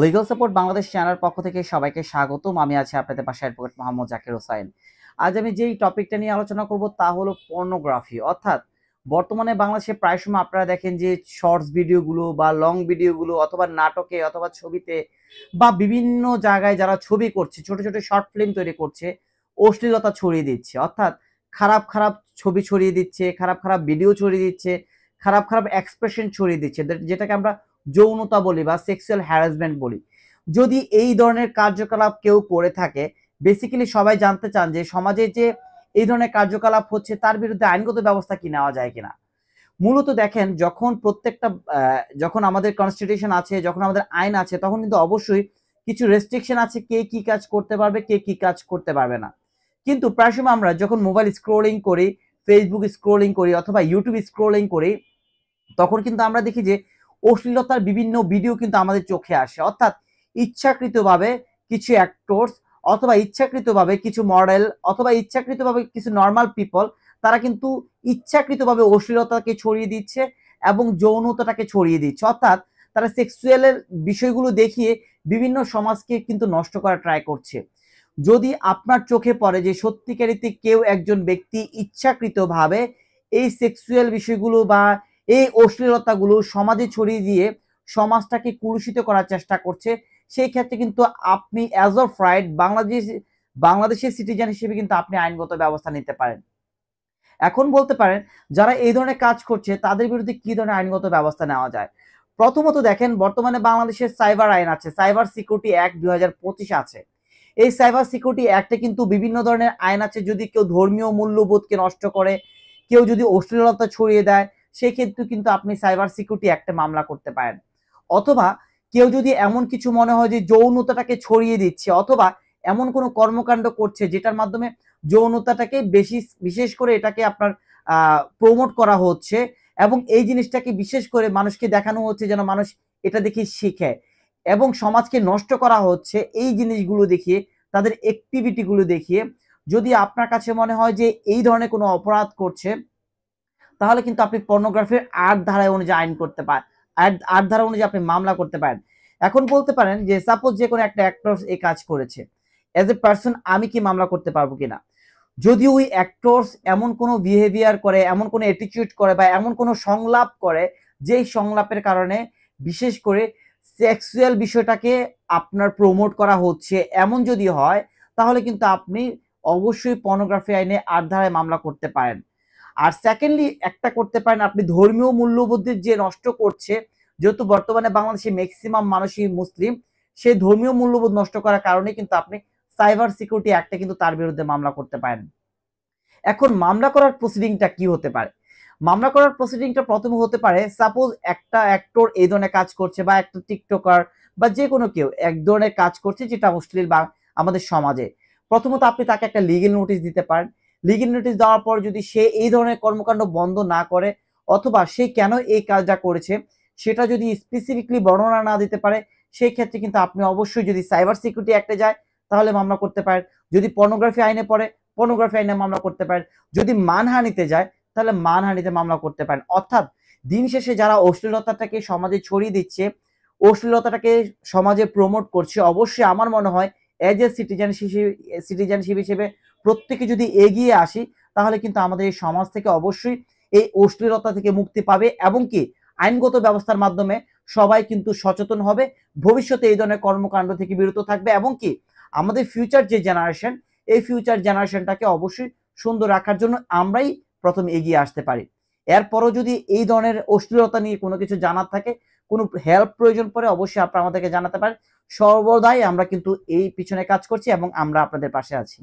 Legal support Bangladesh চ্যানেলের পক্ষ থেকে সবাইকে স্বাগতম। আমি আছি আপনাদের পাশে অ্যাডভোকেট মোহাম্মদ জাকির হোসাইন। আজ আমি যেই টপিকটা নিয়ে আলোচনা করব তা হলো পর্নোগ্রাফি। অর্থাৎ বর্তমানে বাংলাদেশে প্রায় সময় আপনারা দেখেন যে শর্টস ভিডিওগুলো বা লং ভিডিওগুলো অথবা নাটকে অথবা ছবিতে বা বিভিন্ন জায়গায় যারা ছবি করছে, ছোট ছোট শর্ট ফিল্ম তৈরি করছে, অশ্লীলতা ছড়িয়ে দিচ্ছে। অর্থাৎ খারাপ খারাপ ছবি ছড়িয়ে দিচ্ছে, খারাপ খারাপ ভিডিও ছড়িয়ে দিচ্ছে, খারাপ খারাপ এক্সপ্রেশন ছড়িয়ে দিচ্ছে, যেটাকে আমরা যৌনতা বলি বা সেক্সুয়াল হ্যারাসমেন্ট বলি। যদি এই ধরনের কার্যকলাপ কেউ করে থাকে, বেসিক্যালি সবাই জানতে চান যে সমাজে যে এই ধরনের কার্যকলাপ হচ্ছে তার বিরুদ্ধে আইনগত ব্যবস্থা কি নেওয়া যায় কিনা। মূলত দেখেন, যখন প্রত্যেকটা যখন আমাদের কনস্টিটিউশন আছে, যখন আমাদের আইন আছে, তখন কিন্তু অবশ্যই কিছু রেস্ট্রিকশন আছে কে কি কাজ করতে পারবে, কে কি কাজ করতে পারবে না। কিন্তু প্রায় সময় আমরা যখন মোবাইল স্ক্রোলিং করি, ফেসবুক স্ক্রোলিং করি অথবা ইউটিউব স্ক্রোলিং করি, তখন কিন্তু আমরা দেখি যে অশ্লীলতার বিভিন্ন ভিডিও কিন্তু আমাদের চোখে আসে। অর্থাৎ ইচ্ছাকৃতভাবে কিছু অ্যাক্টরস অথবা ইচ্ছাকৃতভাবে কিছু মডেল অথবা ইচ্ছাকৃতভাবে কিছু নর্মাল পিপল, তারা কিন্তু ইচ্ছাকৃতভাবে অশ্লীলতাকে ছড়িয়ে দিচ্ছে এবং যৌনতাটাকে ছড়িয়ে দিচ্ছে। অর্থাৎ তারা সেক্সুয়ালের বিষয়গুলো দেখিয়ে বিভিন্ন সমাজকে কিন্তু নষ্ট করার ট্রাই করছে। যদি আপনার চোখে পড়ে যে সত্যিকারিতে কেউ একজন ব্যক্তি ইচ্ছাকৃতভাবে এই সেক্সুয়াল বিষয়গুলো বা এই অশ্লীলতাগুলো সমাজে ছড়িয়ে দিয়ে সমাজটাকে কুলুষিত করার চেষ্টা করছে, সেই ক্ষেত্রে কিন্তু আপনি অ্যাজ অফ রাইট বাংলাদেশের সিটিজেন হিসেবে কিন্তু আপনি আইনগত ব্যবস্থা নিতে পারেন। এখন বলতে পারেন, যারা এই ধরনের কাজ করছে তাদের বিরুদ্ধে কি ধরনের আইনগত ব্যবস্থা নেওয়া যায়। প্রথমত দেখেন, বর্তমানে বাংলাদেশের সাইবার আইন আছে, সাইবার সিকিউরিটি অ্যাক্ট 2025 আছে। এই সাইবার সিকিউরিটি অ্যাক্টে কিন্তু বিভিন্ন ধরনের আইন আছে। যদি কেউ ধর্মীয় মূল্যবোধকে নষ্ট করে, কেউ যদি অশ্লীলতা ছড়িয়ে দেয়, সেই ক্ষেত্রে কিন্তু আপনি সাইবার সিকিউরিটি অ্যাক্টে মামলা করতে পারেন। অথবা কেউ যদি এমন কিছু মনে হয় যে যৌনতাটাকে ছড়িয়ে দিচ্ছে অথবা এমন কোনো কর্মকাণ্ড করছে যেটার মাধ্যমে যৌনতাটাকে বিশেষ করে এটাকে আপনার প্রমোট করা হচ্ছে এবং এই জিনিসটাকে বিশেষ করে মানুষকে দেখানো হচ্ছে যেন মানুষ এটা দেখে শিখে, এবং সমাজকে নষ্ট করা হচ্ছে এই জিনিসগুলো দেখিয়ে, তাদের অ্যাক্টিভিটিগুলো দেখিয়ে, যদি আপনার কাছে মনে হয় যে এই ধরনের কোনো অপরাধ করছে, তাহলে কিন্তু আপনি পর্নোগ্রাফির ৮ ধারায় অনুযায়ী আইন করতে পারেন, ৮ ধারা অনুযায়ী আপনি মামলা করতে পারেন। এখন বলতে পারেন যে সাপোজ যে কোনো একটা অ্যাক্টর এই কাজ করেছে, এজ এ পার্সন আমি কি মামলা করতে পারবো কিনা। যদি ওই অ্যাক্টরস এমন কোনো বিহেভিয়ার করে, এমন কোনো অ্যাটিটিউড করে বা এমন কোনো সংলাপ করে, যেই সংলাপের কারণে বিশেষ করে সেক্সুয়াল বিষয়টাকে আপনার প্রমোট করা হচ্ছে, এমন যদি হয়, তাহলে কিন্তু আপনি অবশ্যই পর্নোগ্রাফি আইনে ৮ ধারায় মামলা করতে পারেন। আর সেকেন্ডলি একটা করতে পারেন, আপনি ধর্মীয় মূল্যবোধের যে নষ্ট করছে, যেহেতু বর্তমানে বাংলাদেশে ম্যাক্সিমাম মানুষই মুসলিম, সেই ধর্মীয় মূল্যবোধ নষ্ট করার কারণে কিন্তু আপনি সাইবার সিকিউরিটি অ্যাক্টে কিন্তু তার বিরুদ্ধে মামলা করতে পারেন। এখন মামলা করার প্রসিডিংটা কি হতে পারে? মামলা করার প্রসিডিংটা প্রথমে হতে পারে, সাপোজ একটা অ্যাক্টর এই ধরনের কাজ করছে বা একটা টিকটকার বা যে কোনো কেউ এক ধরনের কাজ করছে যেটা অশ্লীল বা আমাদের সমাজে। প্রথমত আপনি তাকে একটা লিগেল নোটিশ দিতে পারেন। লিগেল নোটিশ দেওয়ার পর যদি সে এই ধরনের কর্মকাণ্ড বন্ধ না করে অথবা সে কেন এই কাজটা করেছে সেটা যদি স্পেসিফিকলি বর্ণনা না দিতে পারে, সেই ক্ষেত্রে কিন্তু আপনি অবশ্যই, যদি সাইবার সিকিউরিটি অ্যাক্টে যায় তাহলে মামলা করতে পারেন, যদি পর্নোগ্রাফি আইনে পড়ে পর্নোগ্রাফি আইনে মামলা করতে পারেন, যদি মানহানিতে যায় তাহলে মানহানিতে মামলা করতে পারেন। অর্থাৎ দিন শেষে যারা অশ্লীলতাটাকে সমাজে ছড়িয়ে দিচ্ছে, অশ্লীলতাটাকে সমাজে প্রমোট করছে, অবশ্যই আমার মনে হয় এজ এ সিটিজেনশিপ হিসেবে প্রত্যেকে যদি এগিয়ে আসি, তাহলে কিন্তু আমাদের এই সমাজ থেকে অবশ্যই এই অশ্লীলতা থেকে মুক্তি পাবে এবং কি আইনগত ব্যবস্থার মাধ্যমে সবাই কিন্তু সচেতন হবে, ভবিষ্যতে এই ধরনের কর্মকাণ্ড থেকে বিরত থাকবে এবং কি আমাদের ফিউচার যে জেনারেশন, এই ফিউচার জেনারেশনটাকে অবশ্যই সুন্দর রাখার জন্য আমরাই প্রথম এগিয়ে আসতে পারি। এরপরও যদি এই ধরনের অশ্লীলতা নিয়ে কোনো কিছু জানার থাকে, কোনো হেল্প প্রয়োজন পড়ে, অবশ্যই আপনারা আমাদেরকে জানাতে পারেন। সর্বদাই আমরা কিন্তু এই পিছনে কাজ করছি এবং আমরা আপনাদের পাশে আছি।